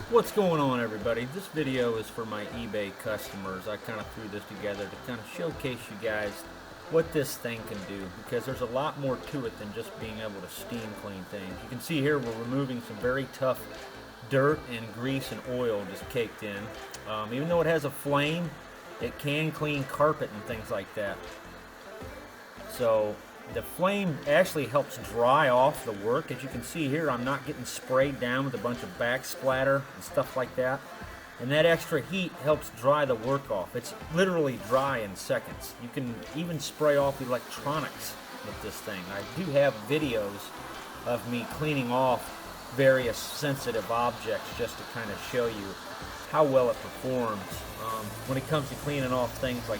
What's going on, everybody? This video is for my eBay customers. I kind of threw this together to kind of showcase you guys what this thing can do, because there's a lot more to it than just being able to steam clean things. You can see here we're removing some very tough dirt and grease and oil just caked in. Even though it has a flame, it can clean carpet and things like that. So the flame actually helps dry off the work. As you can see here, I'm not getting sprayed down with a bunch of backsplatter and stuff like that. And that extra heat helps dry the work off. It's literally dry in seconds. You can even spray off electronics with this thing. I do have videos of me cleaning off various sensitive objects just to kind of show you how well it performs. When it comes to cleaning off things like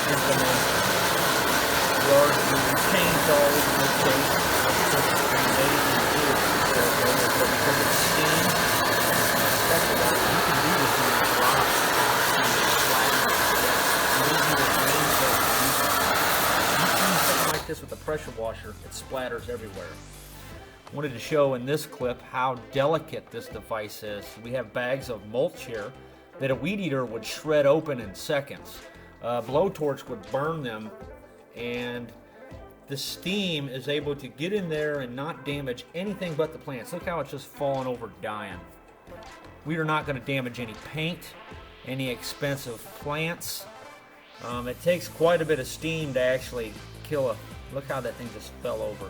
implements, yard chainsaws, in this case, it's amazing to do. So because it's steam, you can do this in a lot of something like this with a pressure washer, it splatters everywhere. Wanted to show in this clip how delicate this device is. We have bags of mulch here that a weed eater would shred open in seconds. A blowtorch would burn them, and the steam is able to get in there and not damage anything but the plants. Look how it's just falling over dying. We are not going to damage any paint, any expensive plants. It takes quite a bit of steam to actually kill look how that thing just fell over.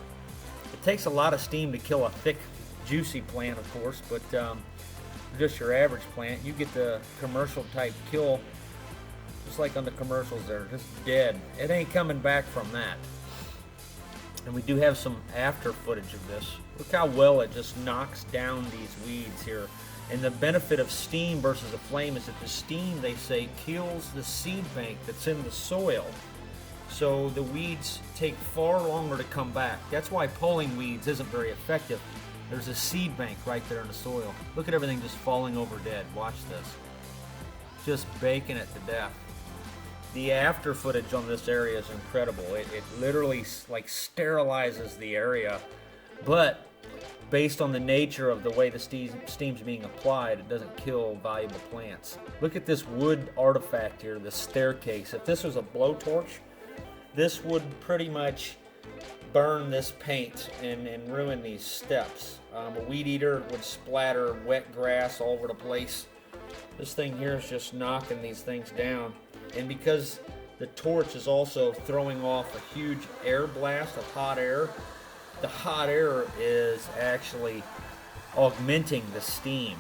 It takes a lot of steam to kill a thick, juicy plant, of course, but just your average plant, you get the commercial type kill, just like on the commercials there, just dead. It ain't coming back from that. And we do have some after footage of this. Look how well it just knocks down these weeds here. And the benefit of steam versus a flame is that the steam, they say, kills the seed bank that's in the soil. So the weeds take far longer to come back. That's why pulling weeds isn't very effective. There's a seed bank right there in the soil. Look at everything just falling over dead. Watch this. Just baking it to death. The after footage on this area is incredible. It literally like sterilizes the area, but based on the nature of the way the steam's being applied, it doesn't kill valuable plants. Look at this wood artifact here, the staircase. If this was a blowtorch, this would pretty much burn this paint and ruin these steps. A weed eater would splatter wet grass all over the place. This thing here is just knocking these things down. And because the torch is also throwing off a huge air blast of hot air, the hot air is actually augmenting the steam.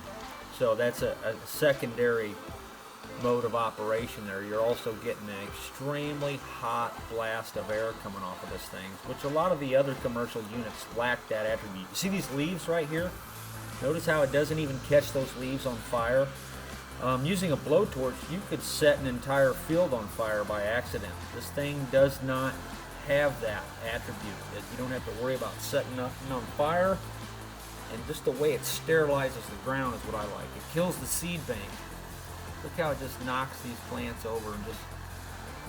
So that's a secondary mode of operation there. You're also getting an extremely hot blast of air coming off of this thing, which a lot of the other commercial units lack that attribute. You see these leaves right here? Notice how it doesn't even catch those leaves on fire. Using a blowtorch, you could set an entire field on fire by accident. This thing does not have that attribute. You don't have to worry about setting nothing on fire, and just the way it sterilizes the ground is what I like. It kills the seed bank. Look how it just knocks these plants over and just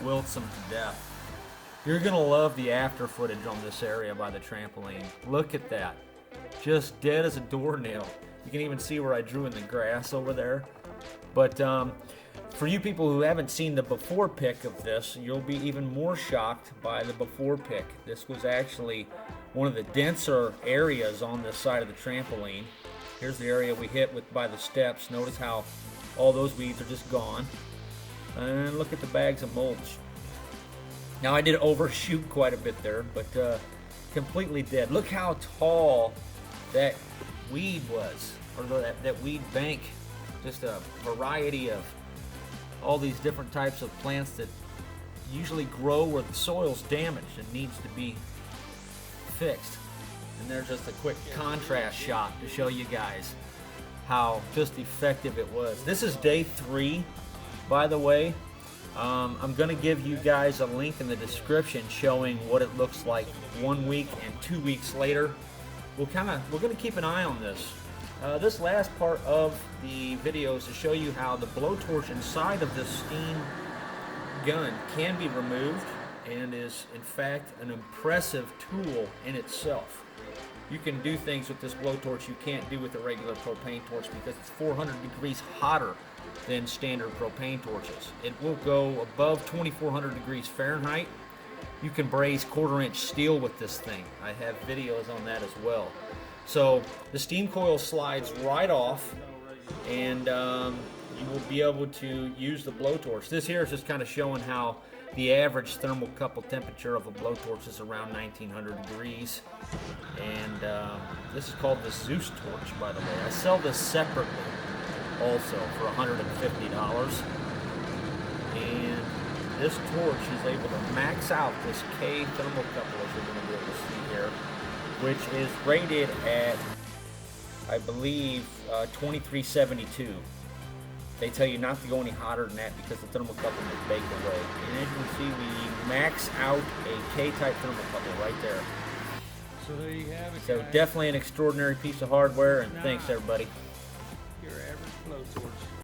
wilts them to death. You're gonna love the after footage on this area by the trampoline. Look at that. Just dead as a doornail. You can even see where I drew in the grass over there. But for you people who haven't seen the before pic of this, you'll be even more shocked by the before pic. This was actually one of the denser areas on this side of the trampoline. Here's the area we hit by the steps. Notice how all those weeds are just gone. And look at the bags of mulch. Now I did overshoot quite a bit there, but completely dead. Look how tall that weed was, or that weed bank. Just a variety of all these different types of plants that usually grow where the soil's damaged and needs to be fixed. And there's just a quick contrast shot to show you guys how just effective it was. This is day 3, by the way. I'm going to give you guys a link in the description showing what it looks like 1 week and 2 weeks later. We're going to keep an eye on this. This last part of the video is to show you how the blowtorch inside of this steam gun can be removed and is in fact an impressive tool in itself. you can do things with this blowtorch you can't do with a regular propane torch because it's 400 degrees hotter than standard propane torches. It will go above 2400 degrees Fahrenheit. You can braise 1/4-inch steel with this thing. I have videos on that as well. So the steam coil slides right off, and you will be able to use the blowtorch. This here is just kind of showing how the average thermocouple temperature of a blowtorch is around 1900 degrees. And this is called the Zeus torch, by the way. I sell this separately also for $150. And this torch is able to max out this K thermocouple, as you're going to be able to see here, which is rated at, I believe, 2372. They tell you not to go any hotter than that because the thermocouple is baked away. And as you can see, we max out a K-type thermocouple right there. So there you have it, So guys. definitely an extraordinary piece of hardware, and thanks everybody. Your average blowtorch.